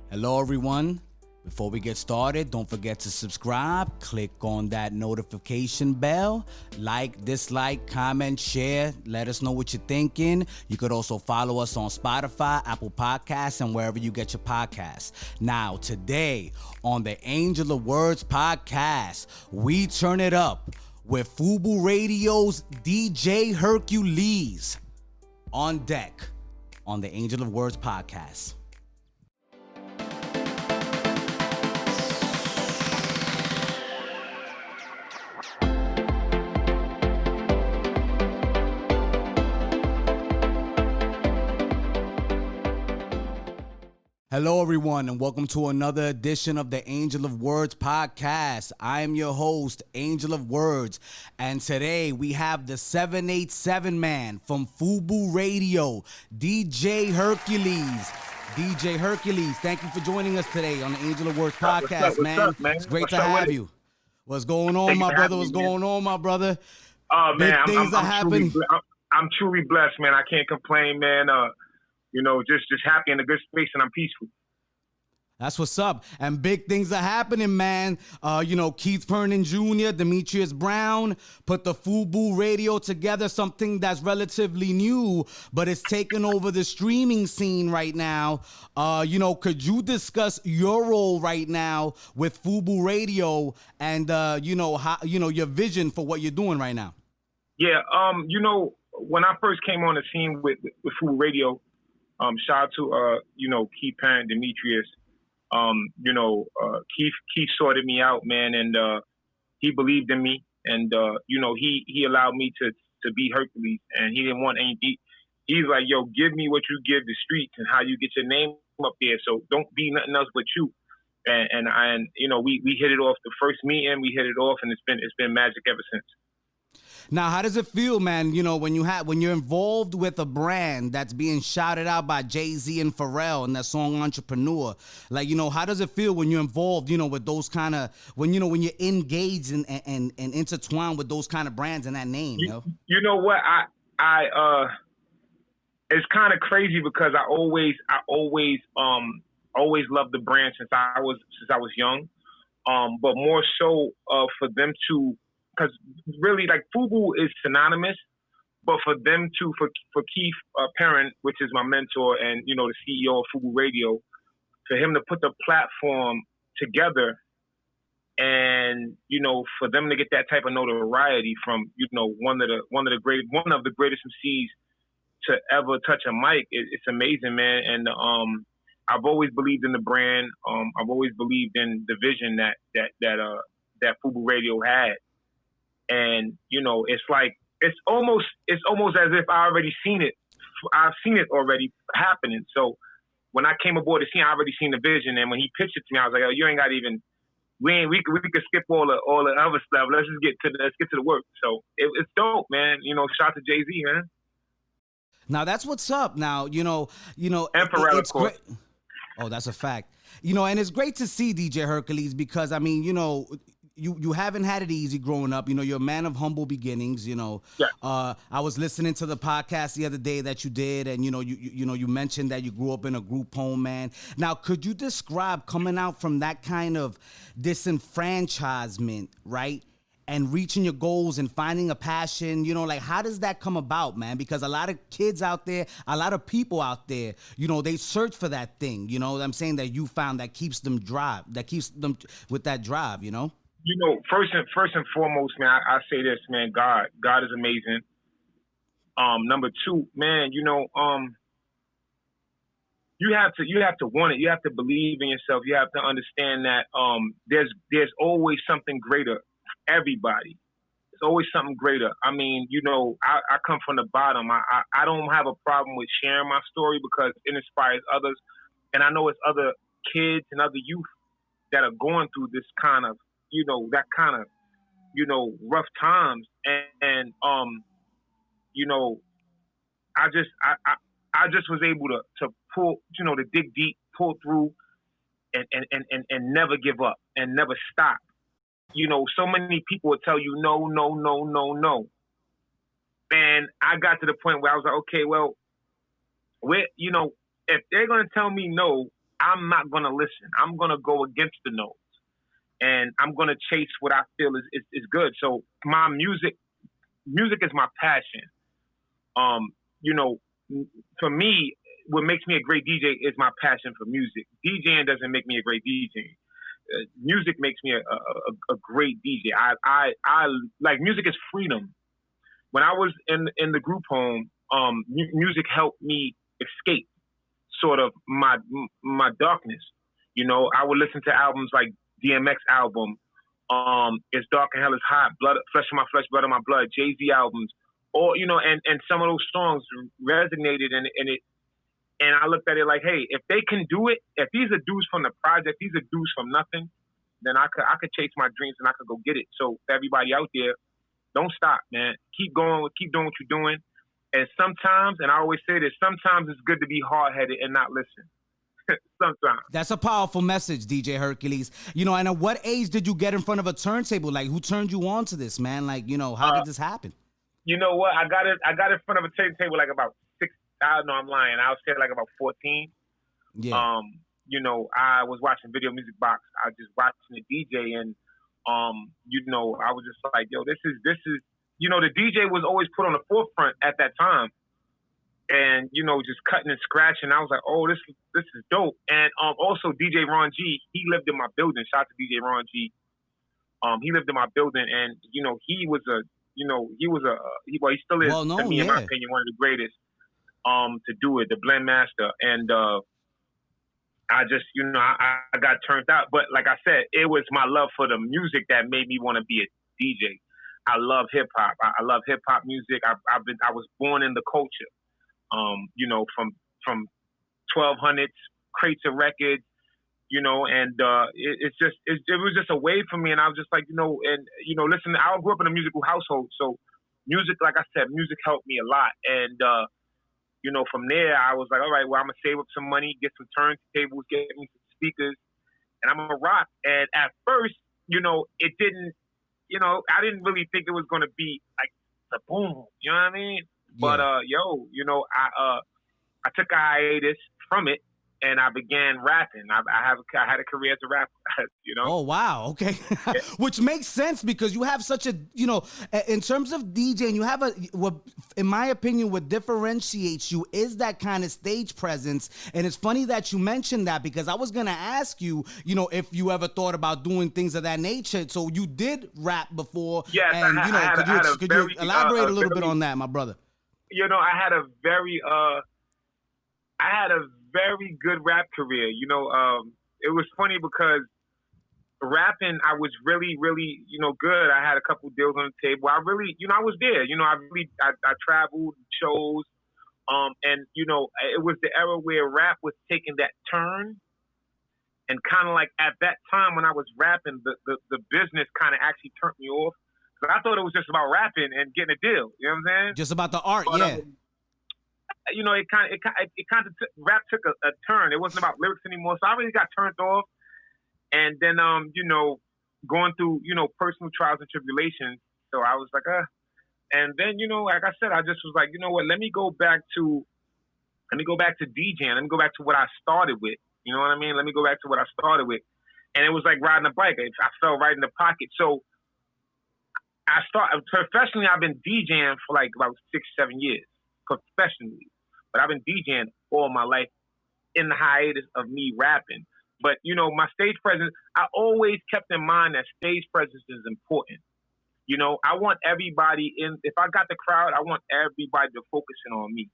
Hello everyone. Before we get started, don't forget to subscribe, click on that notification bell, like, dislike, comment, share, let us know what you're thinking. You could also follow us on Spotify, Apple Podcasts, and wherever you get your podcasts. Now, today on the Angel of Words podcast, we turn it up with Fubu Radio's DJ Hercules on deck on the Angel of Words podcast. Hello, everyone, and welcome to another edition of the Angel of Words podcast. I am your host, Angel of Words, and today we have the 787 man from Fubu Radio, DJ Hercules. DJ Hercules, thank you for joining us today on the Angel of Words podcast, man. What's up, man? It's great to have you. What's going on, my brother? What's going on, my brother? Oh, man, Big things are happening. I'm truly blessed, man. I can't complain, man. Just happy in a good space, and I'm peaceful. That's what's up. And big things are happening, man. Keith Vernon Jr., Demetrius Brown put the Fubu Radio together, something that's relatively new, but it's taken over the streaming scene right now. Could you discuss your role right now with Fubu Radio and, how, your vision for what you're doing right now? Yeah. When I first came on the scene with Fubu Radio, shout out to, Keith Parent, Demetrius. Keith sorted me out, man, and he believed in me, and he allowed me to be Hercules, and he didn't want anything. He's like, yo, give me what you give the streets and how you get your name up there, so don't be nothing else but you. And we hit it off the first meeting, we hit it off, and it's been magic ever since. Now, how does it feel, man, when you're involved with a brand that's being shouted out by Jay-Z and Pharrell and that song Entrepreneur? Like, how does it feel when you're involved, with those kind of, when you're engaged and intertwined with those kind of brands and that name, You know what? I it's kind of crazy because I always loved the brand since I was young. But more so for them to, because really, like, Fubu is synonymous, but for them to, for Keith Parent, which is my mentor and, the CEO of Fubu Radio, for him to put the platform together and, for them to get that type of notoriety from, one of the greatest MCs to ever touch a mic, it's amazing, man. And I've always believed in the brand. I've always believed in the vision that Fubu Radio had. And, it's almost as if I already seen it. I've seen it already happening. So when I came aboard the scene, I already seen the vision. And when he pitched it to me, I was like, oh, you ain't got even, we could skip all the other stuff. Let's get to the work. So it's dope, man. Shout out to Jay-Z, man. Now that's what's up. Now, and Pharrell, of course. Oh, that's a fact. And it's great to see DJ Hercules because, I mean, you haven't had it easy growing up. You're a man of humble beginnings. Yeah. I was listening to the podcast the other day that you did, and you mentioned that you grew up in a group home, man. Now, could you describe coming out from that kind of disenfranchisement, right, and reaching your goals and finding a passion? How does that come about, man? Because a lot of kids out there, a lot of people out there, they search for that thing. What I'm saying, that you found that keeps them with that drive. First and foremost, man, I say this, man. God is amazing. Number two, man, you have to want it. You have to believe in yourself. You have to understand that there's always something greater for everybody. There's always something greater. I mean, I come from the bottom. I don't have a problem with sharing my story because it inspires others, and I know it's other kids and other youth that are going through this kind of, that kind of, rough times. And I just was able to pull, to dig deep, pull through and never give up and never stop. So many people would tell you no, no, no, no, no. And I got to the point where I was like, okay, well, if they're going to tell me no, I'm not gonna listen. I'm gonna go against the noise, and I'm gonna chase what I feel is good. So my music is my passion. You know, for me, what makes me a great DJ is my passion for music. DJing doesn't make me a great DJ. Music makes me a great DJ. I like music is freedom. When I was in the group home, music helped me escape sort of my darkness. You know, I would listen to albums like DMX album, It's Dark and Hell is Hot, Flesh of My Flesh, Blood of My Blood, Jay-Z albums, or, you know, and some of those songs resonated and I looked at it like, hey, if they can do it, if these are dudes from the project, these are dudes from nothing, then I could chase my dreams and I could go get it. So for everybody out there, don't stop, man. Keep going, keep doing what you're doing. And sometimes, and I always say this, sometimes it's good to be hard-headed and not listen. Sometimes. That's a powerful message, DJ Hercules. You know, and at what age did you get in front of a turntable? Like, who turned you on to this, man? Like, you know, how did this happen? You know what? I got in front of a turntable like about 6. I don't know, I'm lying. I was say like about 14. Yeah. You know, I was watching Video Music Box. I was just watching the DJ, and you know, I was just like, yo, this is. You know, the DJ was always put on the forefront at that time, and you know, just cutting and scratching. I was like, oh, this is dope. And also DJ Ron G, he lived in my building. Shout out to DJ Ron G. He lived in my building, and you know, he still is, to me, in my opinion, one of the greatest to do it, the blend master. And I just, you know, I got turned out. But like I said, it was my love for the music that made me want to be a DJ. I love hip hop. I love hip hop music. I was born in the culture. You know, from 1200s, crates of records, you know, and it was just a wave for me. And I was just like, you know, and you know, listen, I grew up in a musical household, so music, like I said, music helped me a lot. And you know, from there, I was like, all right, well, I'm gonna save up some money, get some turntables, get me some speakers, and I'm gonna rock. And at first, you know, it didn't. You know, I didn't really think it was going to be like the boom. You know what I mean? But yo, you know, I took a hiatus from it and I began rapping. I had a career as a rapper. You know? Oh wow, okay. Yeah. Which makes sense because you have such a, you know, in terms of DJing, you have what, in my opinion, what differentiates you is that kind of stage presence. And it's funny that you mentioned that because I was gonna ask you, you know, if you ever thought about doing things of that nature. So you did rap before, yes, and you know, could you elaborate a little bit on that, my brother? You know, I had a very good rap career. You know, it was funny because rapping, I was really, you know, good. I had a couple deals on the table. I really, you know, I was there. You know, I traveled, shows, and you know, it was the era where rap was taking that turn, and kind of like at that time when I was rapping, the business kind of actually turned me off. But I thought it was just about rapping and getting a deal. You know what I'm saying? Just about the art, but, yeah. You know, rap took a turn. It wasn't about lyrics anymore. So I really got turned off. And then, you know, going through, you know, personal trials and tribulations. So I was like, And then, you know, like I said, I just was like, you know what? Let me go back to DJing. Let me go back to what I started with. You know what I mean? Let me go back to what I started with. And it was like riding a bike. I fell right in the pocket. So professionally, I've been DJing for like about 6-7 years, professionally. But I've been DJing all my life in the hiatus of me rapping. But, you know, my stage presence, I always kept in mind that stage presence is important. You know, I want everybody if I got the crowd, I want everybody to focus in on me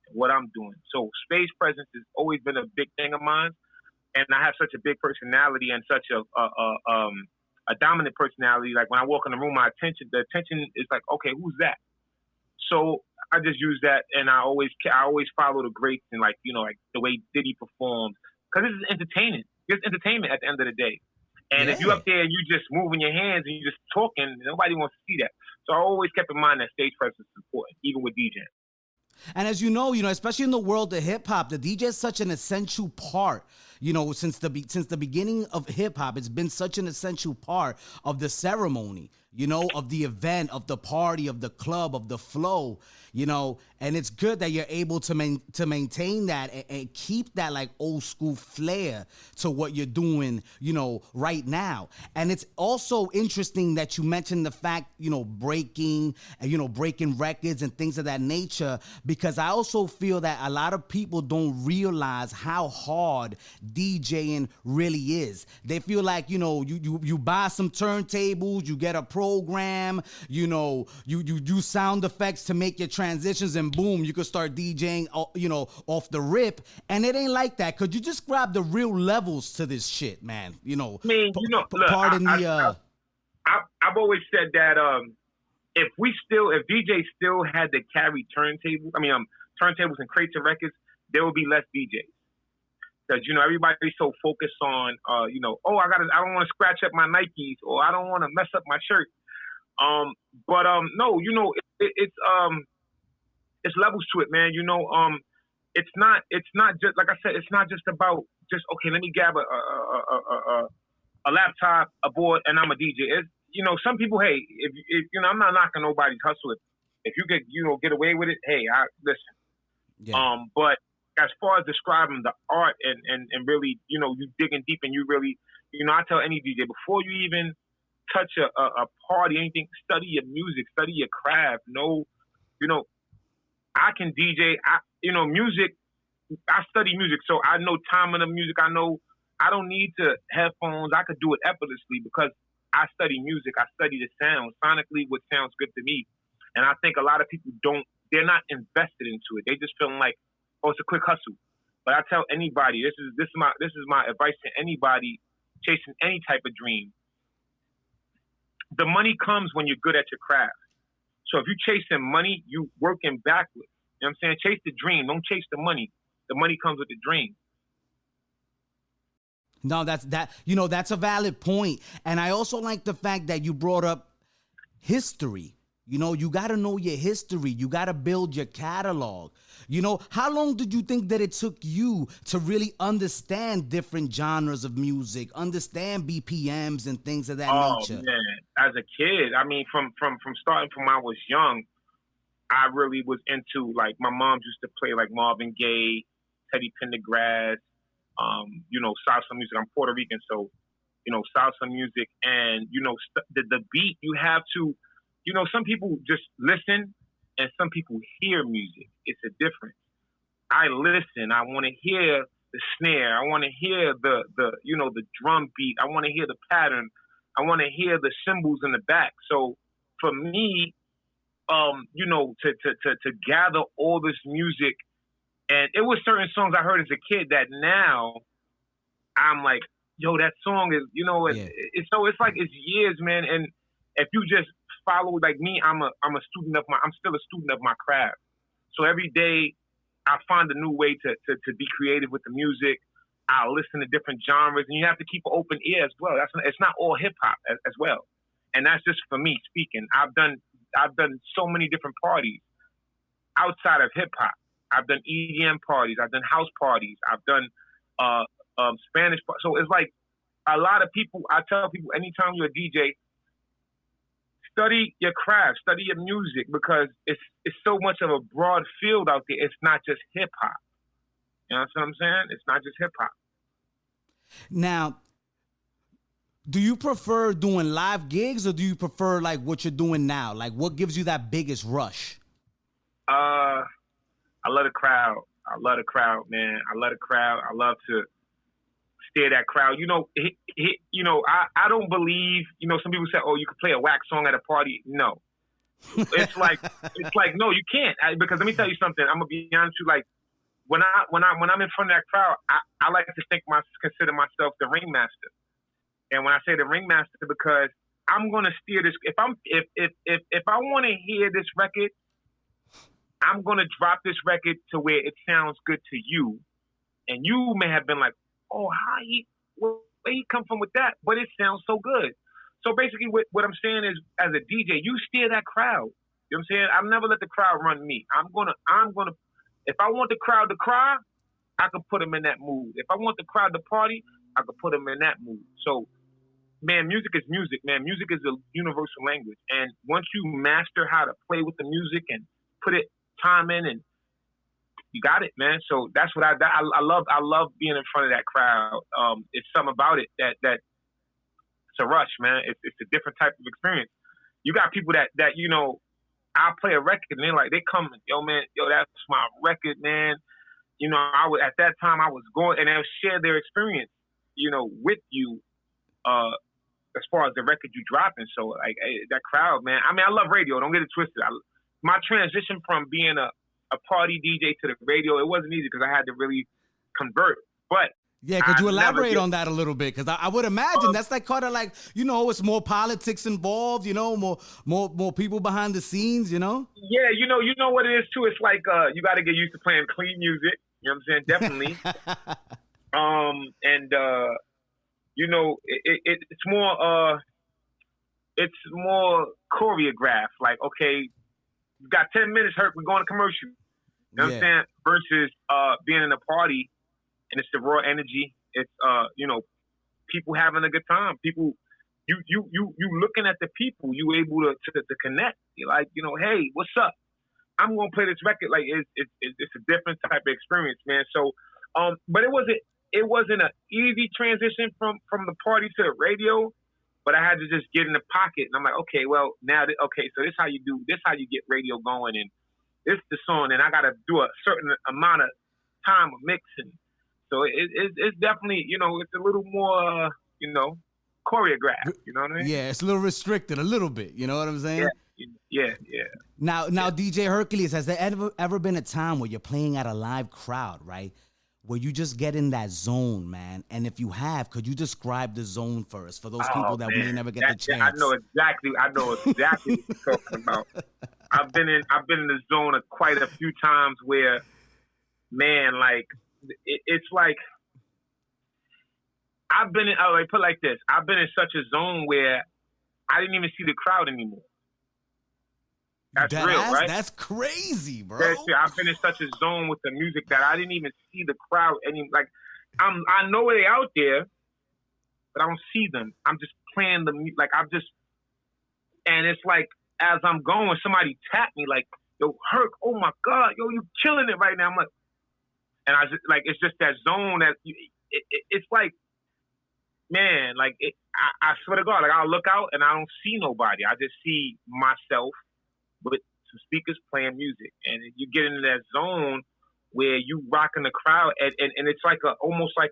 and what I'm doing. So stage presence has always been a big thing of mine. And I have such a big personality and such a dominant personality. Like when I walk in the room, the attention is like, okay, who's that? So I just use that, and I always follow the greats and like, you know, like the way Diddy performs, because this is entertainment. It's entertainment at the end of the day. And if you're up there and you just moving your hands and you just talking, nobody wants to see that. So I always kept in mind that stage presence is important, even with DJing. And as you know, especially in the world of hip hop, the DJ is such an essential part, since the beginning of hip hop, it's been such an essential part of the ceremony, of the event, of the party, of the club, of the flow, and it's good that you're able to maintain that and keep that like old school flair to what you're doing, right now. And it's also interesting that you mentioned the fact, breaking records and things of that nature, because I also feel that a lot of people don't realize how hard DJing really is. They feel like, you buy some turntables, you get a program, you do sound effects to make your transitions, and boom, you can start DJing, off the rip. And it ain't like that. Could you just grab the real levels to this shit, man? Look, Pardon the. I've always said that if DJs still had to carry turntables and crates of records, there would be less DJs. Because everybody's so focused on I don't want to scratch up my Nikes, or I don't want to mess up my shirt. No, it's levels to it, man. It's not just, like I said, it's not just about just, okay, let me grab a laptop, a board, and I'm a DJ. It's, some people, hey, if I'm not knocking nobody's hustle. If you get away with it, hey, listen. Yeah. But as far as describing the art and really, you digging deep, and you really, I tell any DJ, before you even touch a party, anything, study your music, study your craft. I can DJ, music, I study music, so I know time of the music. I know I don't need to headphones. I could do it effortlessly because I study music. I study the sound, sonically, what sounds good to me. And I think a lot of people they're not invested into it. They just feeling like, oh, it's a quick hustle. But I tell anybody, this is my advice to anybody chasing any type of dream. The money comes when you're good at your craft. So if you're chasing money, you working backwards. You know what I'm saying? Chase the dream. Don't chase the money. The money comes with the dream. No, that's a valid point. And I also like the fact that you brought up history. You got to know your history. You got to build your catalog. How long did you think that it took you to really understand different genres of music, understand BPMs and things of that nature? Oh, man. As a kid, from starting from when I was young, I really was into, like, my mom used to play, like, Marvin Gaye, Teddy Pendergrass, salsa music. I'm Puerto Rican, so, salsa music. And, the beat, you have to, some people just listen and some people hear music. It's a difference. I listen. I want to hear the snare. I want to hear the drum beat. I want to hear the pattern. I want to hear the cymbals in the back. So for me, to gather all this music, and it was certain songs I heard as a kid that now I'm like, yo, that song is, it's years, man. And if you just follow, like me, I'm still a student of my craft. So every day I find a new way to be creative with the music. I listen to different genres, and you have to keep an open ear as well. It's not all hip hop as well. And that's just for me speaking. I've done so many different parties outside of hip hop. I've done EDM parties. I've done house parties. I've done Spanish. So it's like a lot of people. I tell people, anytime you're a DJ, study your craft, study your music, because it's so much of a broad field out there. It's not just hip hop. You know what I'm saying? It's not just hip hop. Now, do you prefer doing live gigs, or do you prefer like what you're doing now? Like, what gives you that biggest rush? I love the crowd. I love the crowd, man. I love the crowd. I love to steer that crowd. I don't believe, some people say, oh, you could play a whack song at a party. No. It's like, no, you can't. Because let me tell you something. I'm going to be honest with you. Like, when I'm in front of that crowd, I like to consider myself the ringmaster. And when I say the ringmaster, because I'm going to steer this. If I want to hear this record, I'm going to drop this record to where it sounds good to you. And you may have been like, oh, where he come from with that? But it sounds so good. So basically what I'm saying is, as a DJ, you steer that crowd. You know what I'm saying? I'll never let the crowd run me. I'm gonna, if I want the crowd to cry, I could put them in that mood. If I want the crowd to party, I could put them in that mood. So, man, music is music, man. Music is a universal language. And once you master how to play with the music and put it time in, and you got it, man. So that's what I love. I love being in front of that crowd. It's something about it that it's a rush, man. It's a different type of experience. You got people that you know, I'll play a record and they come, yo, man, yo, that's my record, man. You know, at that time I was going, and they'll share their experience, you know, with you, as far as the record you dropping. So like that crowd, man. I mean, I love radio. Don't get it twisted. My transition from being a party DJ to the radio, it wasn't easy because I had to really convert. But yeah, could you elaborate on that a little bit? Because I would imagine that's like kind of like, you know, it's more politics involved, you know, more people behind the scenes, you know? Yeah, you know what it is too. It's like you got to get used to playing clean music. You know what I'm saying? Definitely. You know, it's more choreographed. Like, okay, you got 10 minutes, Herc, we're going to commercial. You know what I'm saying? Versus being in a party, and it's the raw energy. It's you know, people having a good time. People, you looking at the people, you able to connect. You're like, you know, hey, what's up? I'm gonna play this record. Like it's a different type of experience, man. So, but it wasn't an easy transition from the party to the radio. But I had to just get in the pocket, and I'm like, okay, well now, so this how you get radio going, and this the song, and I got to do a certain amount of time of mixing. So it's definitely, you know, it's a little more, you know, choreographed. You know what I mean? Yeah, it's a little restricted, a little bit. You know what I'm saying? Yeah. Now, DJ Hercules, has there ever been a time where you're playing at a live crowd, right? Where you just get in that zone, man? And if you have, could you describe the zone for us, for those people that may never get the chance? I know exactly what you're talking about. I've been in the zone quite a few times where, man, like it's like I've been in. Oh, put it like this: I've been in such a zone where I didn't even see the crowd anymore. That's real, right? That's crazy, bro. I've been in such a zone with the music that I didn't even see the crowd like I know they're out there, but I don't see them. I'm just playing the music. Like and it's like as I'm going, somebody tapped me like, yo, Herc, oh my God, yo, you killing it right now. I'm like, and I just like, it's just that zone that it's like, man, like I swear to God, like I'll look out and I don't see nobody. I just see myself with some speakers playing music, and you get into that zone where you rocking the crowd, and it's like almost like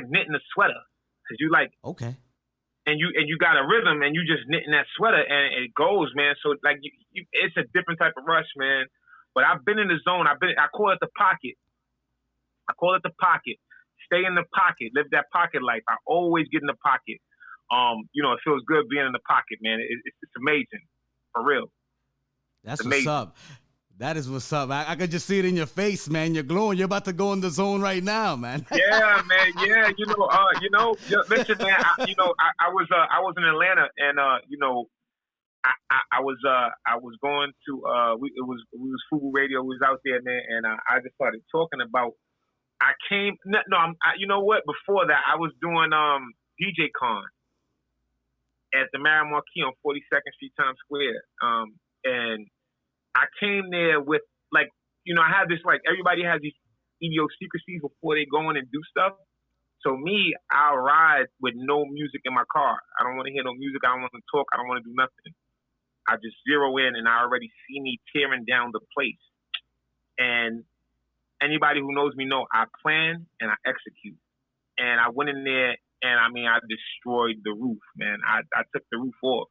knitting a sweater, because you like okay, and you got a rhythm, and you just knitting that sweater, and it goes, man. So like it's a different type of rush, man. But I've been in the zone. I call it the pocket. Stay in the pocket. Live that pocket life. I always get in the pocket. You know, it feels good being in the pocket, man. It's amazing. For real. That's what's up. That is what's up. I could just see it in your face, man. You're glowing. You're about to go in the zone right now, man. Yeah, man. Yeah, listen, man. I was in Atlanta, and I was going to it was Fubu Radio. We was out there, man, and I just started talking about. You know what? Before that, I was doing DJ Con at the Marriott Marquis on 42nd Street, Times Square. And I came there with, like, you know, I have this, like, everybody has these idiosyncrasies before they go in and do stuff. So me, I'll ride with no music in my car. I don't want to hear no music. I don't want to talk. I don't want to do nothing. I just zero in, and I already see me tearing down the place. And anybody who knows me know I plan and I execute. And I went in there, and I mean, I destroyed the roof, man. I took the roof off,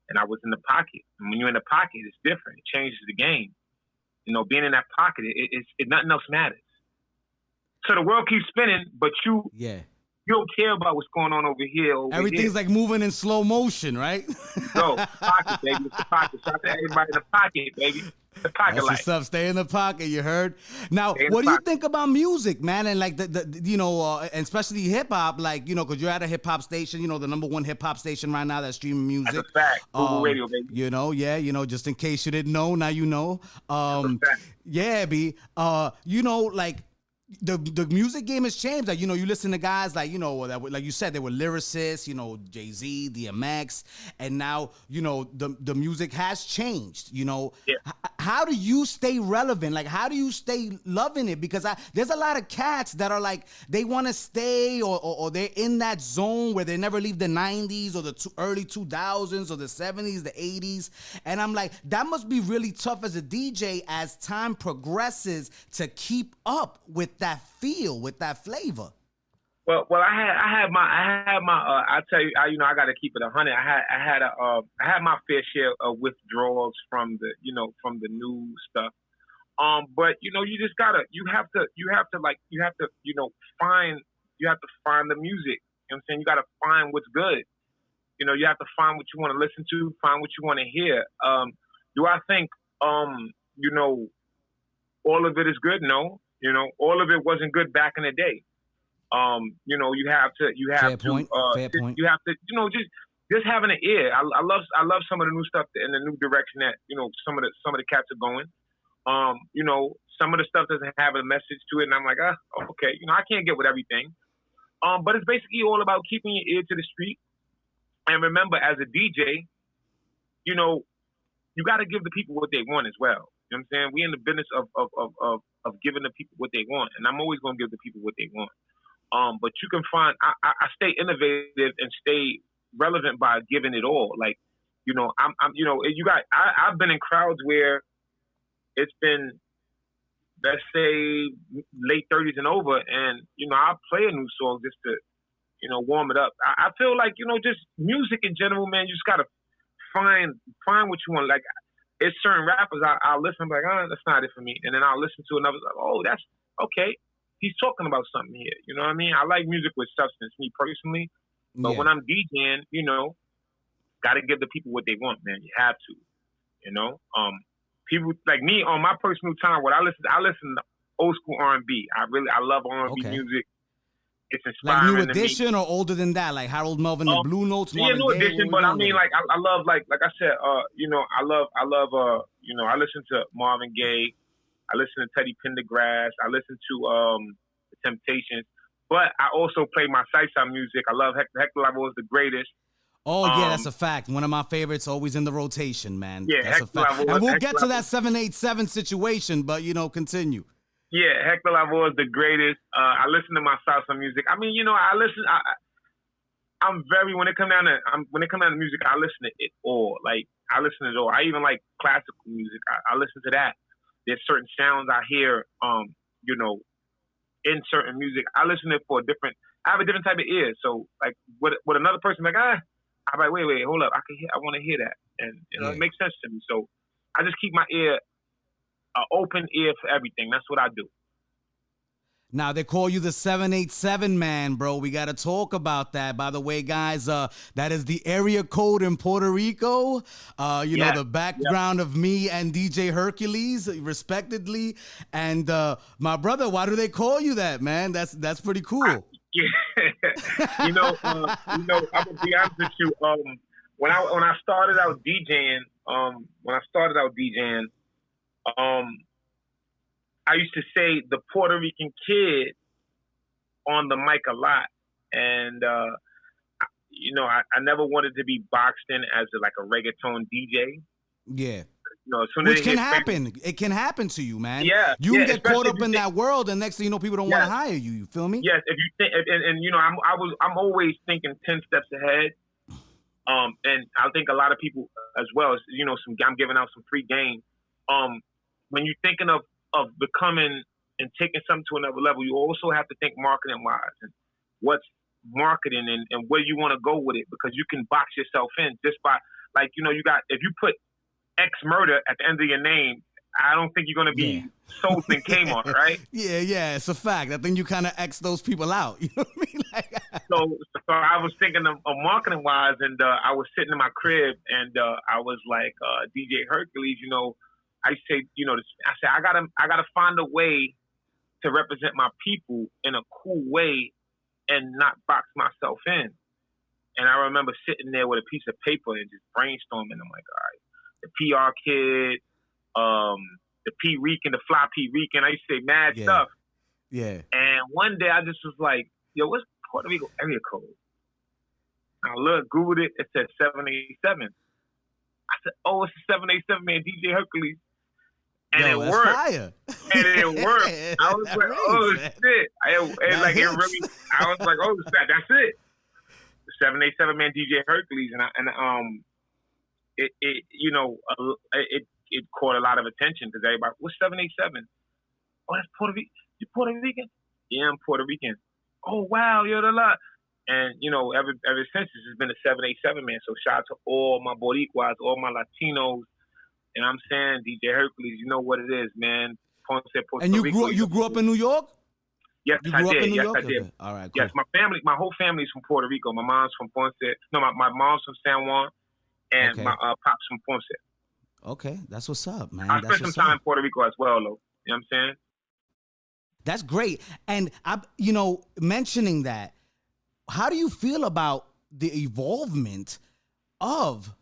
and I was in the pocket. And when you're in the pocket, it's different. It changes the game. You know, being in that pocket, nothing else matters. So the world keeps spinning, but you don't care about what's going on over here. Everything's like moving in slow motion, right? So, pocket, baby. It's the pocket. Shout out to everybody in the pocket, baby. The pocket life. What's up? Stay in the pocket, you heard? Now, what do you think about music, man? And like the you know, and especially hip hop, like, you know, because you're at a hip hop station, you know, the #1 hip hop station right now that's streaming music. That's a fact. Fubu Radio, baby. You know, you know, just in case you didn't know, now you know. Yeah, B. You know, like, the music game has changed. Like, you know, you listen to guys like, you know, that like you said, they were lyricists, you know, Jay-Z, DMX, and now, you know, the music has changed, you know. Yeah. How do you stay relevant? Like, how do you stay loving it? Because there's a lot of cats that are like, they want to stay or they're in that zone where they never leave the 90s or the early 2000s or the 70s, the 80s. And I'm like, that must be really tough as a DJ as time progresses to keep up with that feel, with that flavor. Well, I had my. I tell you, you know, I got to keep it 100. I had my fair share of withdrawals from the, you know, from the new stuff. But you know, you have to, you have to, you know, find the music. You know what I'm saying? You got to find what's good. You know, you have to find what you want to listen to, find what you want to hear. Do I think, you know, all of it is good? No. You know, all of it wasn't good back in the day. You know, you have to, Fair point. you have to, you know, just having an ear. I love some of the new stuff in the new direction that, you know, some of the cats are going. You know, some of the stuff doesn't have a message to it, and I'm like, okay, you know, I can't get with everything. But it's basically all about keeping your ear to the street. And remember, as a DJ, you know, you got to give the people what they want as well. You know what I'm saying? We in the business of giving the people what they want, and I'm always going to give the people what they want. But you can find, I stay innovative and stay relevant by giving it all. Like, you know, you know, I've been in crowds where it's been, let's say, late 30s and over, and, you know, I'll play a new song just to, you know, warm it up. I feel like, you know, just music in general, man, you just got to find what you want. Like, it's certain rappers I'll listen, I'm like, that's not it for me. And then I'll listen to another, like, oh, that's okay. He's talking about something here. You know what I mean? I like music with substance, me personally. But when I'm DJing, you know, got to give the people what they want, man. You have to, you know. People like me on my personal time, what I listen to old school R&B. I love R&B music. It's inspiring. Like New Edition or older than that, like Harold Melvin, the Blue Notes. Yeah, New Edition. But I mean, like I love, like I said, you know, I love, you know, I listen to Marvin Gaye. I listen to Teddy Pendergrass. I listen to The Temptations. But I also play my salsa music. I love Hector Lavoe is the greatest. Oh, yeah, that's a fact. One of my favorites, always in the rotation, man. Yeah, that's Hector a fact. Lavoe, And we'll get to that 787 situation, but, you know, continue. Yeah, Hector Lavoe is the greatest. I listen to my salsa music. I mean, you know, I'm very, when it comes down to music, I listen to it all. Like, I listen to it all. I even like classical music. I listen to that. There's certain sounds I hear, you know, in certain music. I listen to it for I have a different type of ear. So, like, with another person, like, I'm like, wait, hold up. I want to hear that. And, you know, It makes sense to me. So, I just keep my ear, open ear for everything. That's what I do. Now, they call you the 787 man, bro. We got to talk about that. By the way, guys, that is the area code in Puerto Rico. You know, the background of me and DJ Hercules, respectively. And my brother, why do they call you that, man? That's pretty cool. You know, I'm gonna be honest with you. When I started out DJing, I used to say the Puerto Rican kid on the mic a lot. And, you know, I never wanted to be boxed in as a reggaeton DJ. Yeah. You know, as soon Which can happen. It can happen to you, man. Yeah. You can get caught up in that world, and next thing you know, people don't want to hire you. You feel me? Yes. If you think, and you know, I'm always thinking 10 steps ahead. And I think a lot of people as well, you know, I'm giving out some free game. When you're thinking of becoming and taking something to another level, you also have to think marketing wise and what's marketing and where you want to go with it, because you can box yourself in just by, like, you know, if you put X murder at the end of your name, I don't think you're going to be sold in Kmart, right? Yeah, it's a fact. I think you kind of X those people out. You know what I mean? So I was thinking of marketing wise, and I was sitting in my crib, and I was like, DJ Hercules, you know, I say, you know, I gotta find a way to represent my people in a cool way and not box myself in. And I remember sitting there with a piece of paper and just brainstorming. I'm like, all right, the PR kid, the P Rican, the fly P Rican. I used to say mad stuff. Yeah. And one day I just was like, yo, what's Puerto Rico area code? I Googled it. It said 787. I said, oh, it's a 787 man, DJ Hercules. And Yo, it that's worked. fire. And it worked. I was like, oh, shit. I was like, oh, that's it. 787 man, DJ Hercules. It caught a lot of attention because everybody, what's 787? Oh, that's Puerto Rican. You Puerto Rican? Yeah, I'm Puerto Rican. Oh, wow, you're a lot. And, ever since, it's been a 787 man. So shout out to all my Boricuas, all my Latinos. And I'm saying, DJ Hercules, you know what it is, man. Ponce, Puerto And Rico, you grew up in New York? Yes, you grew I up did. in New Yes, York? I did. Okay. All right, cool. Yes, my whole family's from Puerto Rico. My mom's from Ponce. No, my mom's from San Juan, and my pops from Ponce. Okay, that's what's up, man. I spent some time in Puerto Rico as well, though. You know what I'm saying? That's great. And mentioning that, how do you feel about the evolvement of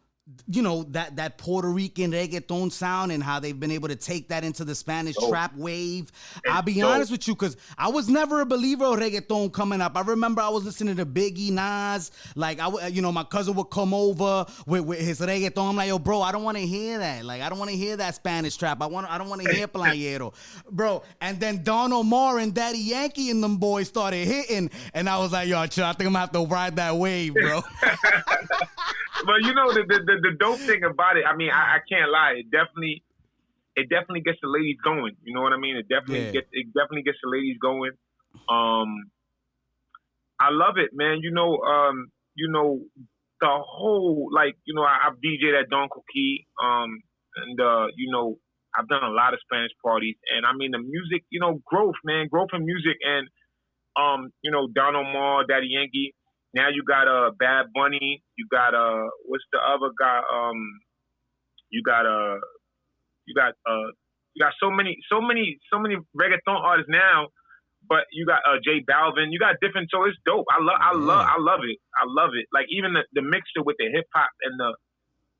that Puerto Rican reggaeton sound and how they've been able to take that into the Spanish trap wave? I'll be honest with you, because I was never a believer of reggaeton coming up. I remember I was listening to Biggie, Nas. Like, my cousin would come over with his reggaeton. I'm like, yo, bro, I don't want to hear that. Like, I don't want to hear that Spanish trap. I don't want to hear playero, bro. And then Don Omar and Daddy Yankee and them boys started hitting, and I was like, yo, chill, I think I'm gonna have to ride that wave, bro. But the dope thing about it, I mean, I can't lie. It definitely gets the ladies going. You know what I mean? It definitely gets the ladies going. I love it, man. The whole, I've DJed at Don Coquille, and I've done a lot of Spanish parties, and I mean the music, growth in music, and Don Omar, Daddy Yankee. Now you got Bad Bunny. You got what's the other guy? You got so many reggaeton artists now. But you got J Balvin. You got different. So it's dope. I love it. I love it. Like even the mixture with the hip hop and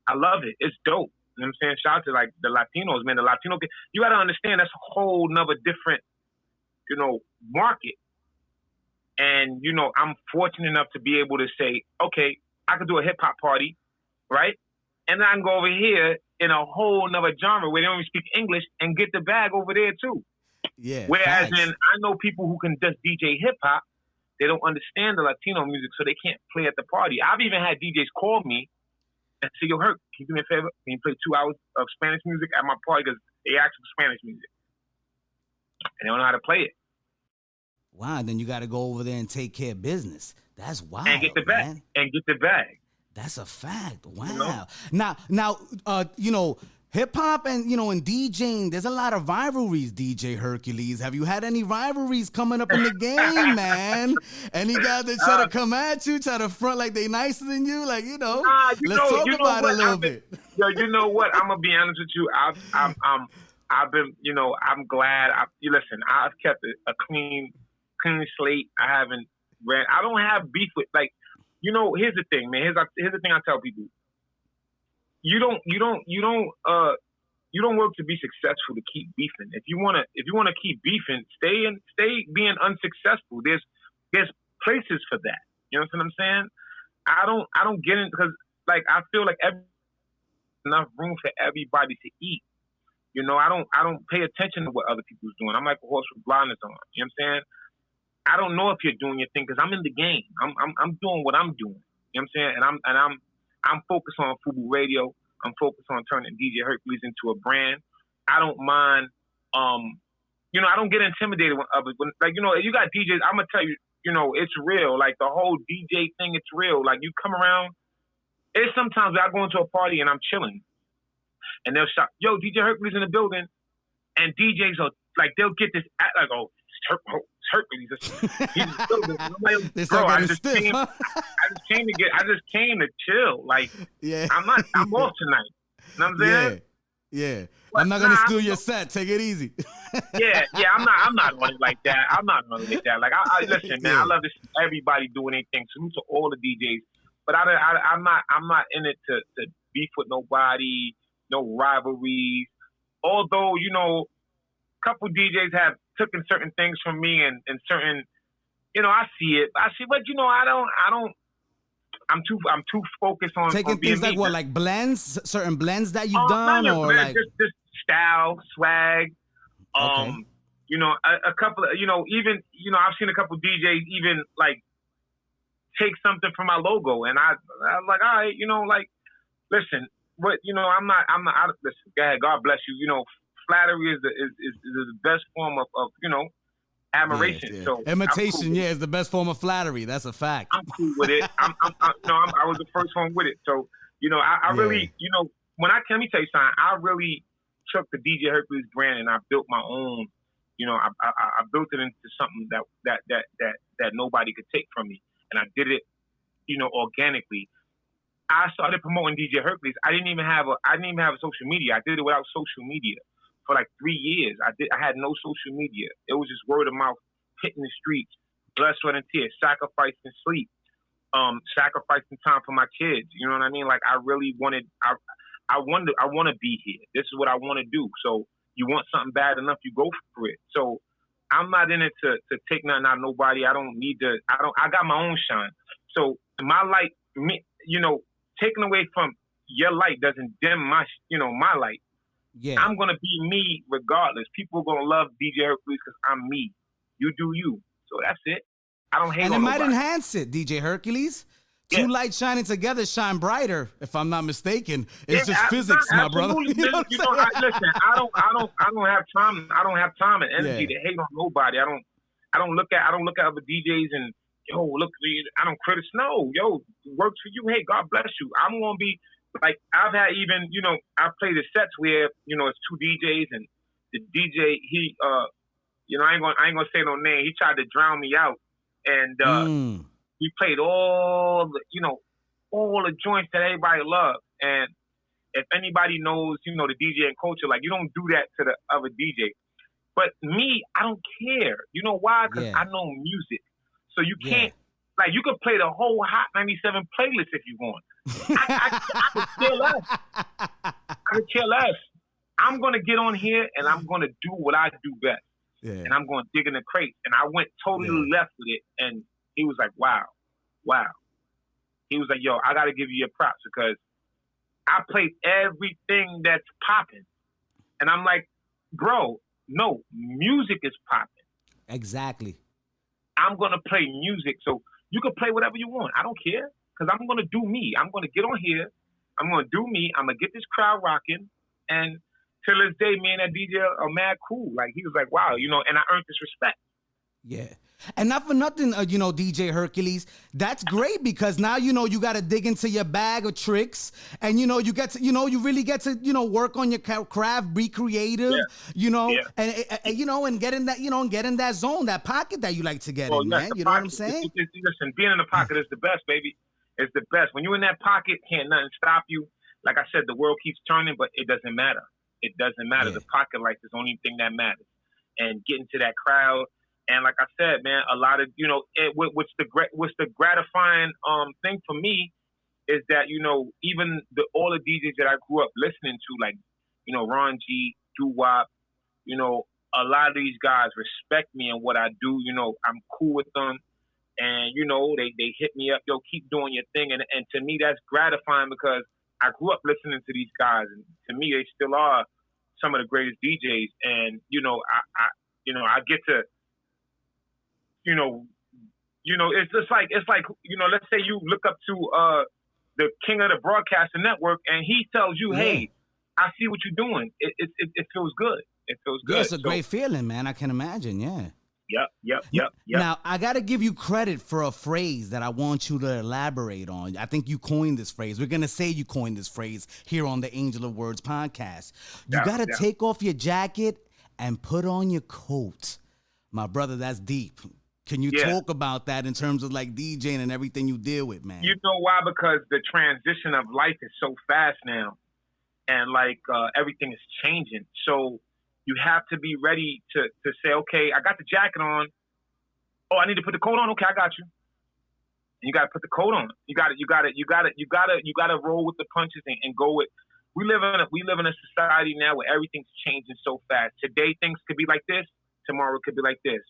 I love it. It's dope. You know what I'm saying? Shout out to like the Latinos, man. The Latino. You got to understand that's a whole nother different, market. And, I'm fortunate enough to be able to say, okay, I could do a hip-hop party, right? And then I can go over here in a whole nother genre where they only speak English and get the bag over there, too. Yeah. Whereas I know people who can just DJ hip-hop, they don't understand the Latino music, so they can't play at the party. I've even had DJs call me and say, yo, Herc, can you do me a favor? Can you play 2 hours of Spanish music at my party? Because they ask for Spanish music. And they don't know how to play it. Wow, then you got to go over there and take care of business. That's wild, and get the bag. Man. And get the bag. That's a fact. Wow. Now, hip hop and and DJing. There's a lot of rivalries. DJ Hercules, have you had any rivalries coming up in the game, man? Any guys that try to come at you, try to front like they nicer than you, like let's talk about it a little bit. Yo, you know what? I'm gonna be honest with you. I've been, I'm glad. Listen, I've kept a clean slate. I haven't read. I don't have beef with here's the thing, man. Here's the thing I tell people. You don't work to be successful to keep beefing. If you wanna keep beefing, stay being unsuccessful. There's places for that. You know what I'm saying? I don't get in because I feel like enough room for everybody to eat. I don't pay attention to what other people's doing. I'm like a horse with blinders on. You know what I'm saying? I don't know if you're doing your thing because I'm in the game. I'm doing what I'm doing. You know what I'm saying? And I'm focused on Fubu Radio. I'm focused on turning DJ Hercules into a brand. I don't mind. I don't get intimidated when others. You got DJs. I'm gonna tell you. It's real. Like the whole DJ thing, it's real. Like you come around. It's sometimes I go into a party and I'm chilling, and they'll shout, "Yo, DJ Hercules in the building," and DJs are like, they'll get this act like, "Oh, it's Hercules." He's in the building. And I'm like, bro, I just came to chill. Like, yeah. I'm off tonight. You know what I'm saying? Yeah. But I'm not gonna steal your set. Take it easy. yeah. I'm not running like that. I'm not running like that. Like, I listen, man. I love to see everybody doing anything. Salute to all the DJs. But I'm not in it to beef with nobody. No rivalries. Although, a couple DJs have took in certain things from me and certain, I see it, but I'm too focused on taking being things like me. what, like blends, certain blends that you've Not done, your or blend, like just style, swag. okay. A couple of, even, I've seen a couple DJs even like take something from my logo, and I'm like, all right, like, listen, but listen, go ahead, God bless you. Flattery is the best form of admiration. Yeah. So Imitation, cool is the best form of flattery. That's a fact. I'm cool with it. I was the first one with it. So, I really, let me tell you something. I really took the DJ Hercules brand and I built my own. I built it into something that nobody could take from me, and I did it, organically. I started promoting DJ Hercules. I didn't even have a social media. I did it without social media for like 3 years. I had no social media. It was just word of mouth, hitting the streets, blood, sweat, and tears, sacrificing sleep, sacrificing time for my kids. You know what I mean? Like, I really wanted. I want to be here. This is what I want to do. So you want something bad enough, you go for it. So I'm not in it to take nothing out of nobody. I don't need to. I got my own shine. So my light, taking away from your light doesn't dim my light. Yeah. I'm gonna be me regardless. People are gonna love DJ Hercules because I'm me. You do you. So that's it. I don't hate And on it might nobody. enhance it, DJ Hercules. Two lights shining together shine brighter, if I'm not mistaken. It's just physics, my brother. Listen, I don't have time. I don't have time and energy to hate on nobody. I don't look at other DJs and look. I don't criticize. No, works for you. Hey, God bless you. I'm gonna be like, I've had even I've played the sets where it's two DJs and the DJ he I ain't gonna say no name. He tried to drown me out and. He played all the joints that everybody loves. And if anybody knows, the DJing culture, like, you don't do that to the other DJ. But me, I don't care. You know why? Because I know music. So you can't, like, you could play the whole Hot 97 playlist if you want. I could care less. I'm going to get on here and I'm going to do what I do best. Yeah. And I'm going to dig in the crates. And I went totally left with it. And he was like, wow. He was like, yo, I got to give you your props because I played everything that's popping. And I'm like, bro, no, music is popping. Exactly. I'm going to play music. So you can play whatever you want. I don't care because I'm going to do me. I'm going to get on here. I'm going to do me. I'm going to get this crowd rocking. And till this day, me and that DJ are mad cool. Like, he was like, wow, and I earned this respect. Yeah. And not for nothing, DJ Hercules, that's great because now, you got to dig into your bag of tricks and, you get to, you really get to, work on your craft, be creative, and get in that, get in that zone, that pocket that you like to get in, man. You know what I'm saying? Listen, being in the pocket is the best, baby. It's the best. When you're in that pocket, can't nothing stop you. Like I said, the world keeps turning, but it doesn't matter. It doesn't matter. Yeah. The pocket life is the only thing that matters. And getting to that crowd. And like I said, man, a lot of, what's the gratifying thing for me is that, even all the DJs that I grew up listening to, like, Ron G, Doo-Wop, a lot of these guys respect me and what I do. I'm cool with them. And, they hit me up, keep doing your thing. And to me, that's gratifying because I grew up listening to these guys. And to me, they still are some of the greatest DJs. And, I get to, it's just like, let's say you look up to the king of the broadcasting network and he tells you, hey, I see what you're doing. It feels good. It feels good. Yeah, it's a great feeling, man. I can imagine. Yeah. Yep. Now, I got to give you credit for a phrase that I want you to elaborate on. I think you coined this phrase. We're going to say you coined this phrase here on the Angel of Words podcast. You got to take off your jacket and put on your coat. My brother, that's deep. Can you talk about that in terms of like DJing and everything you deal with, man? You know why? Because the transition of life is so fast now. And like everything is changing. So you have to be ready to say, okay, I got the jacket on. Oh, I need to put the coat on. Okay, I got you. And you got to put the coat on. You got to roll with the punches and go with. We live in a society now where everything's changing so fast. Today things could be like this. tomorrow it could be like this.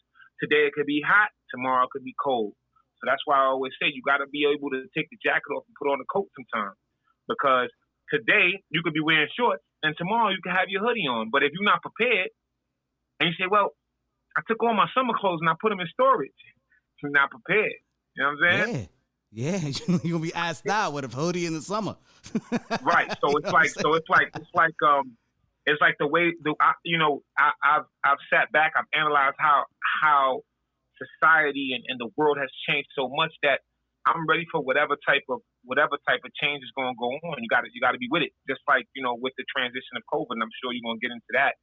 Today it could be hot, tomorrow it could be cold. So that's why I always say you got to be able to take the jacket off and put on a coat sometimes. Because today you could be wearing shorts and tomorrow you can have your hoodie on. But if you're not prepared and you say, well, I took all my summer clothes and I put them in storage, you're not prepared. You know what I'm saying? Yeah, you're gonna be asked out with a hoodie in the summer. Right. So it's like the way I've sat back, I've analyzed how society and the world has changed so much that I'm ready for whatever type of change is going to go on. You got to be with it. Just like with the transition of COVID, and I'm sure you're going to get into that.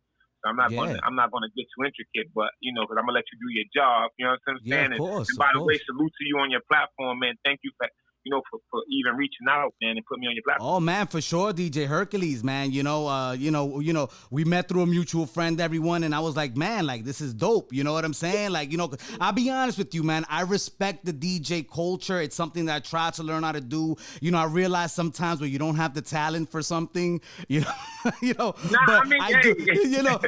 So I'm not going to get too intricate, but because I'm gonna let you do your job. You know what I'm saying? Yeah, of course. And by the way, salute to you on your platform, man. Thank you for even reaching out, man, and put me on your platform. Oh man, for sure, DJ Hercules, man. We met through a mutual friend, everyone, and I was like, man, like this is dope. You know what I'm saying? Like, I'll be honest with you, man. I respect the DJ culture. It's something that I try to learn how to do. I realize sometimes when you don't have the talent for something,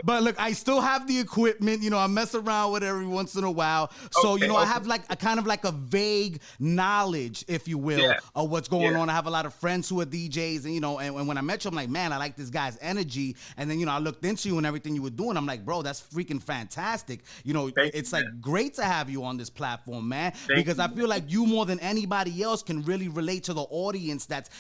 but look, I still have the equipment. I mess around with it every once in a while. So, I have like a kind of like a vague knowledge, if you will, of what's going on. I have a lot of friends who are DJs, and when I met you, I'm like, man, I like this guy's energy. And then, I looked into you and everything you were doing. I'm like, bro, that's freaking fantastic. It's like great to have you on this platform, man, because I feel like you more than anybody else can really relate to the audience that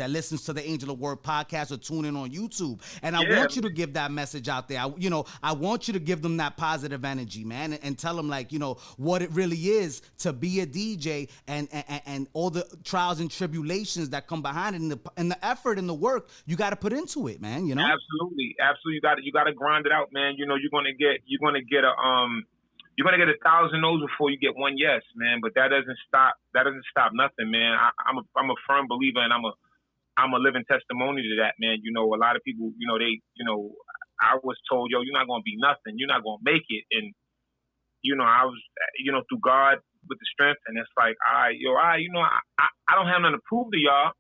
listens to the Angel of Word podcast or tune in on YouTube. And I want you to give that message out there. I want you to give them that positive energy, man, and tell them like, what it really is to be a DJ and all the trials and tribulations that come behind it, and the effort and the work you got to put into it, man. Absolutely. You got to grind it out, man. You're gonna get 1,000 no's before you get one yes, man. But that doesn't stop nothing, man. I'm a firm believer, and I'm a living testimony to that, man. A lot of people, I was told, yo, you're not gonna be nothing. You're not gonna make it, and I was, through God with the strength, and it's like, I don't have nothing to prove to y'all.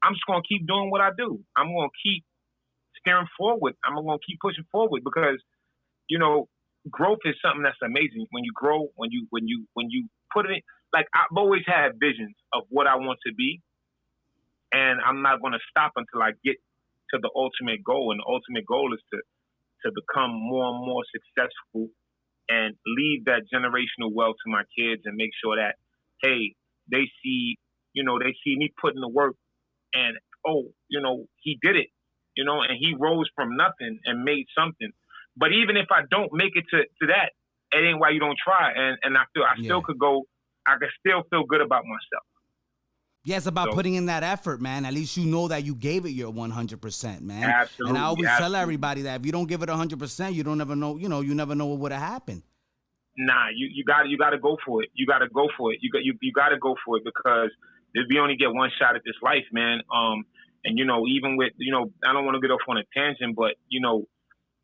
I'm just gonna keep doing what I do. I'm gonna keep steering forward. I'm gonna keep pushing forward because, growth is something that's amazing. When you grow, when you put it in, like I've always had visions of what I want to be, and I'm not gonna stop until I get to the ultimate goal. And the ultimate goal is to become more and more successful and leave that generational wealth to my kids and make sure that, hey, they see me putting the work and, he did it, and he rose from nothing and made something. But even if I don't make it to that, it ain't why you don't try. And I feel I still could still feel good about myself. Yeah, it's about putting in that effort, man. At least you know that you gave it your 100%, man. Absolutely. And I always tell everybody that if you don't give it 100%, you don't ever know, you never know what would have happened. Nah, you got to go for it. You got to go for it. You got to go for it because we only get one shot at this life, man. And even with I don't want to get off on a tangent, but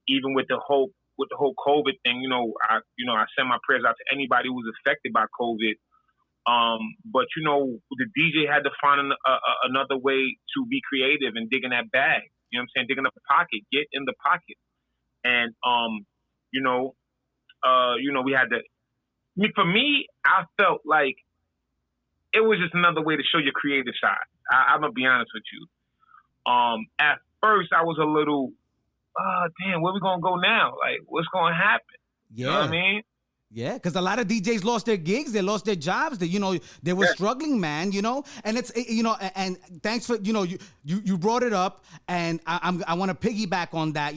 even with the whole COVID thing, I send my prayers out to anybody who was affected by COVID. But the DJ had to find another way to be creative and dig in that bag. You know what I'm saying? Dig in the pocket, get in the pocket, and we had to. For me, I felt like it was just another way to show your creative side. I'm gonna be honest with you. At first, I was a little, damn, where we gonna go now? Like, what's gonna happen? Yeah. You know what I mean? Yeah, because a lot of DJs lost their gigs, they lost their jobs, they were struggling, man, and it's, and thanks for, you brought it up, and I want to piggyback on that,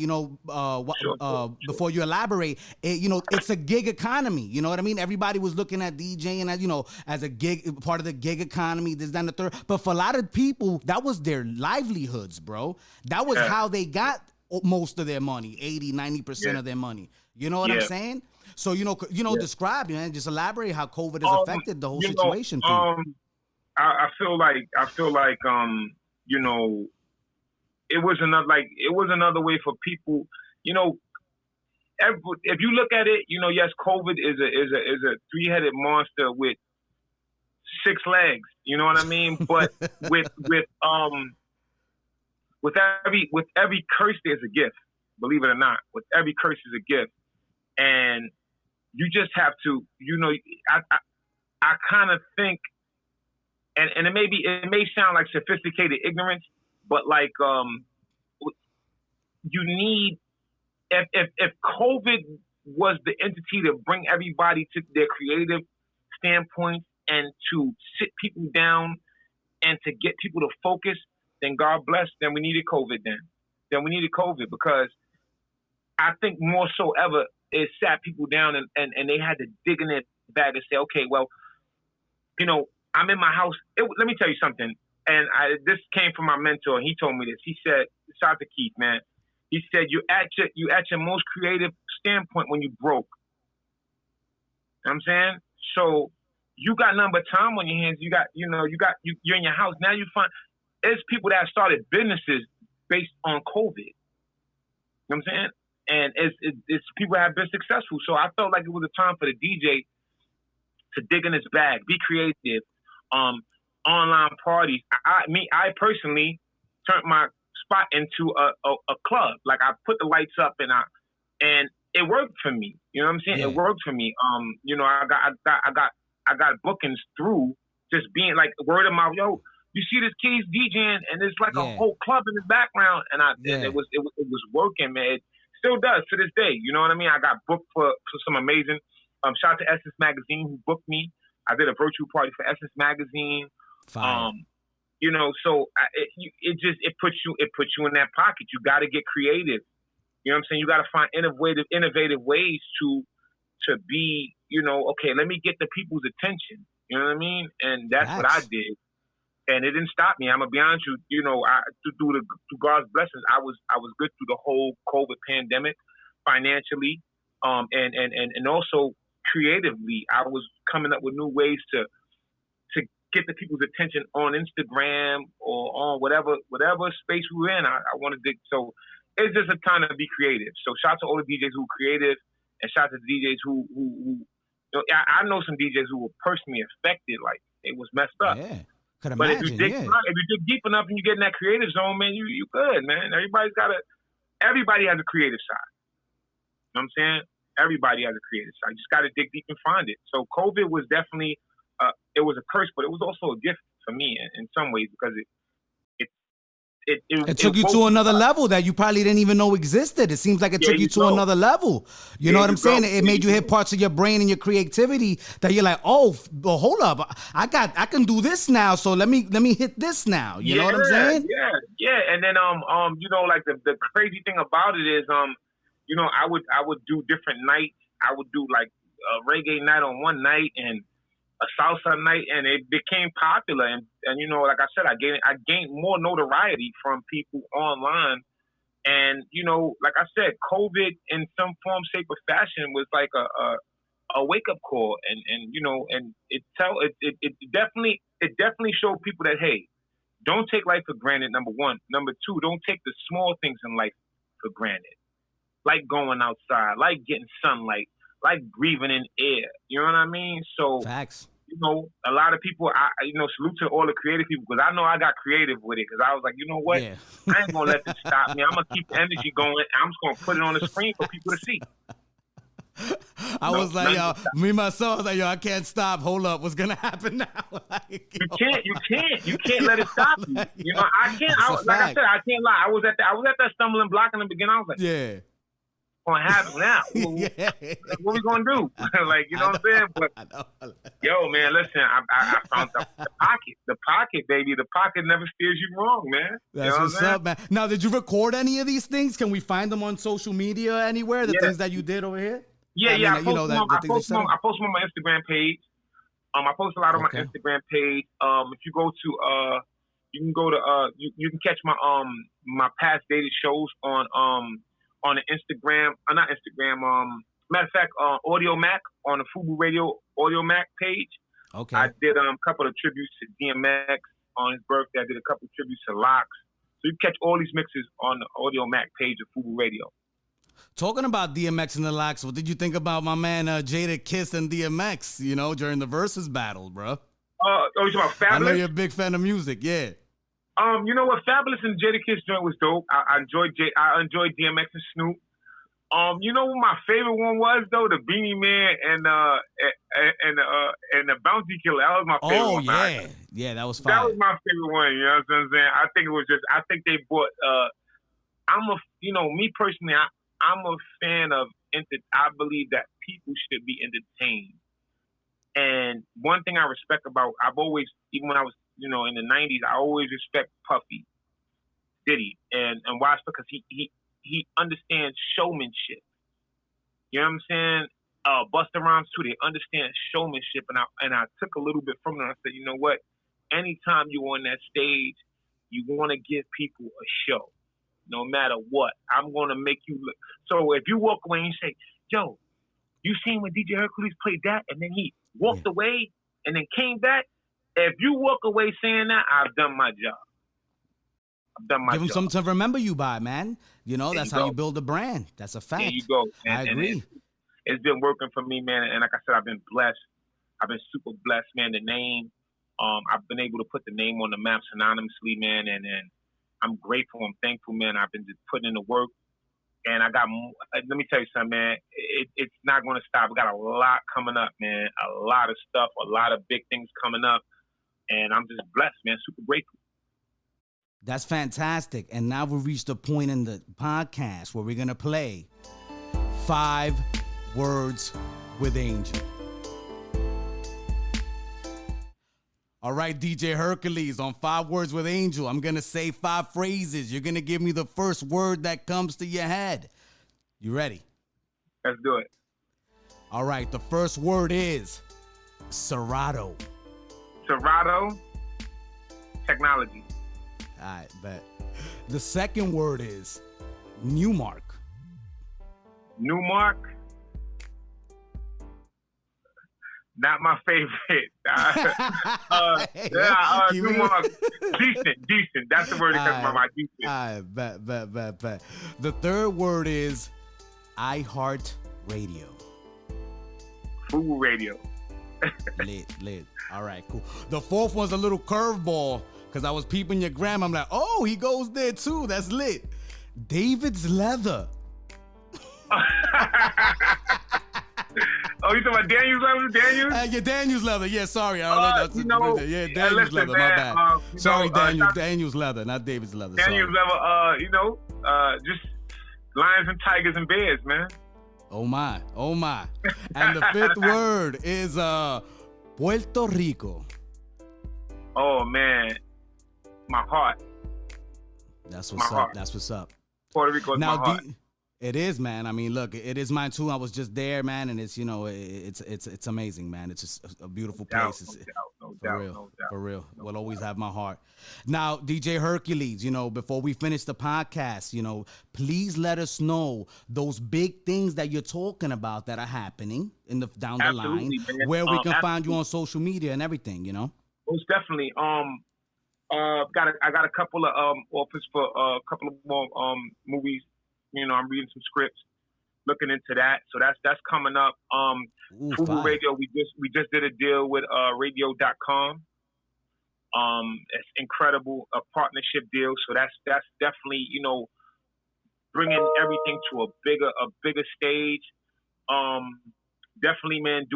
before you elaborate, it's a gig economy, you know what I mean? Everybody was looking at DJing as a gig, part of the gig economy, this, that, and the third, but for a lot of people, that was their livelihoods, bro. That was how they got most of their money, 80-90% of their money. You know what I'm saying? So, describe, man, just elaborate how COVID has affected the whole situation. I feel like, it was another way for people, if you look at it, yes, COVID is a three-headed monster with 6 legs, you know what I mean? But with every curse, there's a gift. believe it or not. With every curse is a gift. And you just have to, I kind of think, and it may sound like sophisticated ignorance, but like you need, if COVID was the entity to bring everybody to their creative standpoints and to sit people down and to get people to focus, then God bless, then we needed COVID then we needed COVID, because I think more so ever it sat people down and they had to dig in their bag and say, okay, well, I'm in my house. Let me tell you something. And this came from my mentor. And he told me this. He said, shout out to Keith, man. He said, you at your most creative standpoint when you broke. You know what I'm saying? So you got nothing but time on your hands. You're in your house. Now you find there's people that started businesses based on COVID. You know what I'm saying? And it's people that have been successful. So I felt like it was a time for the DJ to dig in his bag, be creative. Online parties. I personally turned my spot into a club. Like, I put the lights up and it worked for me. You know what I'm saying? Yeah. It worked for me. I got bookings through just being like word of mouth. Yo, you see this kid's DJing and it's like a whole club in the background, and it was working, man. It still does to this day. You know what I mean? I got booked for some amazing. Shout out to Essence Magazine who booked me. I did a virtual party for Essence Magazine. Fine. So it puts you in that pocket. You got to get creative. You know what I'm saying? You got to find innovative ways to be, okay, let me get the people's attention. You know what I mean? And that's what I did. And it didn't stop me. I'm gonna be honest with you. Through God's blessings, I was good through the whole COVID pandemic, financially, and also creatively. I was coming up with new ways to get the people's attention on Instagram or on whatever space we were in. I wanted to. So it's just a time to be creative. So shout out to all the DJs who are creative, and shout out to the DJs who I know some DJs who were personally affected. Like, it was messed up. Yeah. Could But imagine, if you dig deep enough and you get in that creative zone, man, you good, man. Everybody has a creative side. You know what I'm saying? Everybody has a creative side. You just got to dig deep and find it. So COVID was definitely, it was a curse, but it was also a gift for me in some ways, because it took you to another level that you probably didn't even know existed. It seems like it took you to another level. You know what I'm saying? It made you hit parts of your brain and your creativity that you're like, oh, well, hold up, I can do this now. So let me hit this now. You know what I'm saying? Yeah. And then like the crazy thing about it is I would do different nights. I would do like a reggae night on one night and a salsa night, and it became popular. And like I said, I gained more notoriety from people online. And, like I said, COVID in some form, shape, or fashion was like a wake-up call. And it definitely showed people that, hey, don't take life for granted, number one. Number two, don't take the small things in life for granted. Like going outside, like getting sunlight, like breathing in air. You know what I mean? So, facts. A lot of people, salute to all the creative people, because I know I got creative with it, because I was like, you know what? Yeah. I ain't going to let this stop me. I'm going to keep the energy going. I'm just going to put it on the screen for people to see. I was like, myself, I was like, I can't stop. Hold up. What's going to happen now? You can't let it stop you. I can't. Like I said, I can't lie. I was at that stumbling block in the beginning. I was like, yeah. Gonna happen now. What we gonna do? Like, you know what I'm saying? But yo, man, listen, I found the pocket, baby. The pocket never steers you wrong, man. That's what's up, man. Now, did you record any of these things? Can we find them on social media anywhere? The things that you did over here? I post them on my Instagram page. I post a lot on my Instagram page. If you go to you can go to you can catch my past dated shows on the Instagram, not Instagram, matter of fact, Audio Mac, on the Fubu Radio Audio Mac page. Okay. I did a couple of tributes to DMX on his birthday. I did a couple of tributes to Locks. So you can catch all these mixes on the Audio Mac page of Fubu Radio. Talking about DMX and the Locks, what did you think about my man Jada Kiss and DMX, during the Versus battle, bro? You talking about Fabulous? I know you're a big fan of music, yeah. You know what? Fabulous and Jadakiss joint was dope. I enjoyed DMX and Snoop. You know what my favorite one was though? The Beanie Man and the Bounty Killer. That was my favorite one. Oh yeah, yeah, that was fire. That was my favorite one. You know what I'm saying? I think it was just. I think they brought. Me personally, I'm a fan of. I believe that people should be entertained. And one thing I respect about, I've always, even when I was, in the 90s, I always respect Puffy Diddy. And why? It's because he understands showmanship. You know what I'm saying? Busta Rhymes too, they understand showmanship. And I took a little bit from them. I said, you know what? Anytime you're on that stage, you want to give people a show. No matter what, I'm going to make you look. So if you walk away and you say, yo, you seen when DJ Hercules played that and then he walked away and then came back? If you walk away saying that, I've done my job. Give them something to remember you by, man. That's how you build a brand. That's a fact. There you go. I agree. It's been working for me, man. And like I said, I've been blessed. I've been super blessed, man. The name, I've been able to put the name on the map synonymously, man. And I'm grateful. I'm thankful, man. I've been just putting in the work. And I got, let me tell you something, man. It's not going to stop. We got a lot coming up, man. A lot of stuff, a lot of big things coming up. And I'm just blessed, man. Super grateful. That's fantastic. And now we've reached a point in the podcast where we're going to play 5 Words with Angel. All right, DJ Hercules, on 5 Words with Angel, I'm going to say 5 phrases. You're going to give me the first word that comes to your head. You ready? Let's do it. All right, the first word is Serato. Serato, technology. All right, bet. The second word is Newmark. Newmark? Not my favorite. Newmark. Decent. That's the word that comes to my mind. Decent. All right, bet. The third word is iHeart Radio. Fubu Radio. Lit. All right, cool. The fourth one's a little curveball because I was peeping your gram. I'm like, oh, he goes there too. That's lit. David's Leather. Oh, you talking about Daniel's Leather? Daniel's? Yeah, Daniel's Leather. Yeah, sorry. Daniel's listen, Leather. man, My bad. Sorry, Daniel's Leather, not David's Leather. Daniel's Leather, just lions and tigers and bears, man. Oh my. And the fifth word is Puerto Rico. Oh, man. My heart. That's what's up. Puerto Rico is my heart. It is, man. I mean, look, it is mine too. I was just there, man, and it's it's amazing, man. It's just a beautiful place. No doubt. For real. Will always have my heart. Now, DJ Hercules, before we finish the podcast, please let us know those big things that you're talking about that are happening down the line, man. Where we can find you on social media and everything, Most definitely. I got a couple of offers for a couple of more movies. I'm reading some scripts, looking into that. So that's coming up. Fubu Radio, we just did a deal with radio.com. It's incredible, a partnership deal. So that's definitely, bringing everything to a bigger stage. Definitely, man,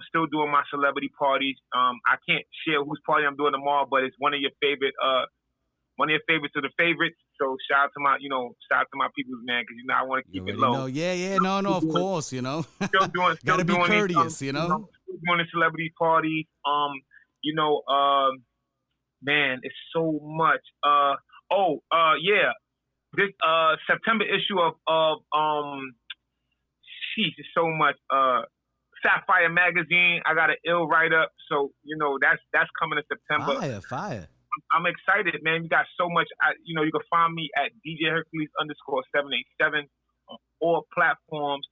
still doing my celebrity parties. I can't share whose party I'm doing tomorrow, but it's one of your favorites of the favorites. So shout out to my peoples, man, because I want to keep it low. No, of course, Still doing, gotta be courteous, still doing a celebrity party. Man, it's so much. This September issue of it's so much. Sapphire magazine. I got an ill write up, so that's coming in September. Fire. I'm excited, man. You got so much. You can find me at DJ Hercules _787 on all platforms.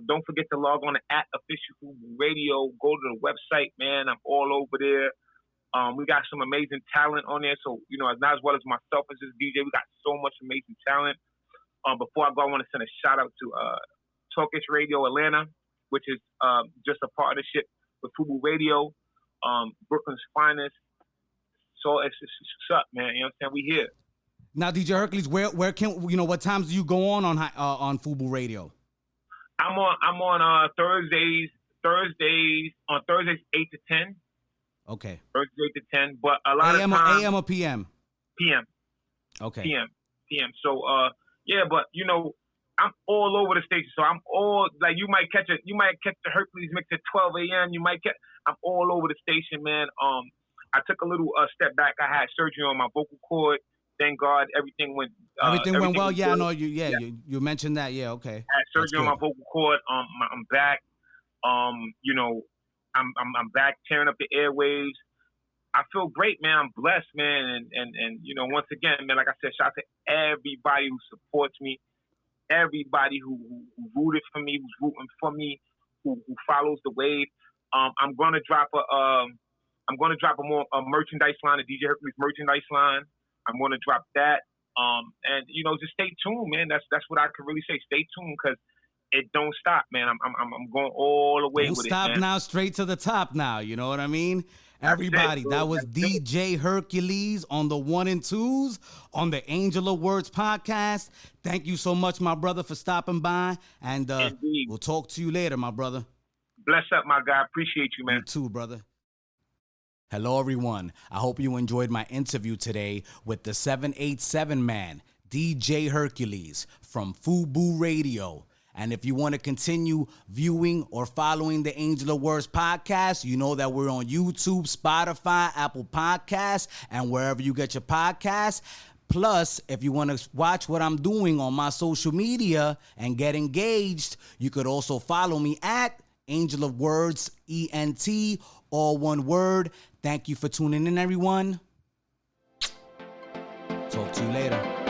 Don't forget to log on to @official radio. Go to the website, man. I'm all over there. We got some amazing talent on there. So, not as well as myself as this DJ. We got so much amazing talent. Before I go, I want to send a shout out to Talkish Radio Atlanta, which is just a partnership with Fubu Radio, Brooklyn's finest. all it's up, man. You know what I'm saying? We here. Now, DJ Hercules, where can what times do you go on Fubu Radio? I'm on Thursdays on Thursdays 8 to 10. Okay. Thursdays 8 to 10, but a lot of times AM or PM? PM. Okay. PM. So yeah, but I'm all over the station. So I'm all like you might catch the Hercules mix at 12 a.m. I'm all over the station, man. I took a little step back. I had surgery on my vocal cord. Thank God everything went well. Yeah, I know you. Yeah, yeah. You mentioned that. Yeah, okay. I had surgery on my vocal cord. I'm back. I'm back tearing up the airwaves. I feel great, man. I'm blessed, man. And once again, man, like I said, shout out to everybody who supports me, everybody who rooted for me, who's rooting for me, who follows the wave. I'm gonna drop a merchandise line, a DJ Hercules merchandise line. I'm gonna drop that. And just stay tuned, man. That's what I can really say. Stay tuned, because it don't stop, man. I'm going all the way with it. Don't stop now, straight to the top now. You know what I mean? Everybody, that was DJ Hercules on the 1 and 2s on the Angel of Words podcast. Thank you so much, my brother, for stopping by. And we'll talk to you later, my brother. Bless up, my guy. Appreciate you, man. You too, brother. Hello, everyone. I hope you enjoyed my interview today with the 787 man, DJ Hercules from Fubu Radio. And if you want to continue viewing or following the Angel of Words podcast, you know that we're on YouTube, Spotify, Apple Podcasts, and wherever you get your podcasts. Plus, if you want to watch what I'm doing on my social media and get engaged, you could also follow me at Angel of Words, ENT, all one word. Thank you for tuning in, everyone. Talk to you later.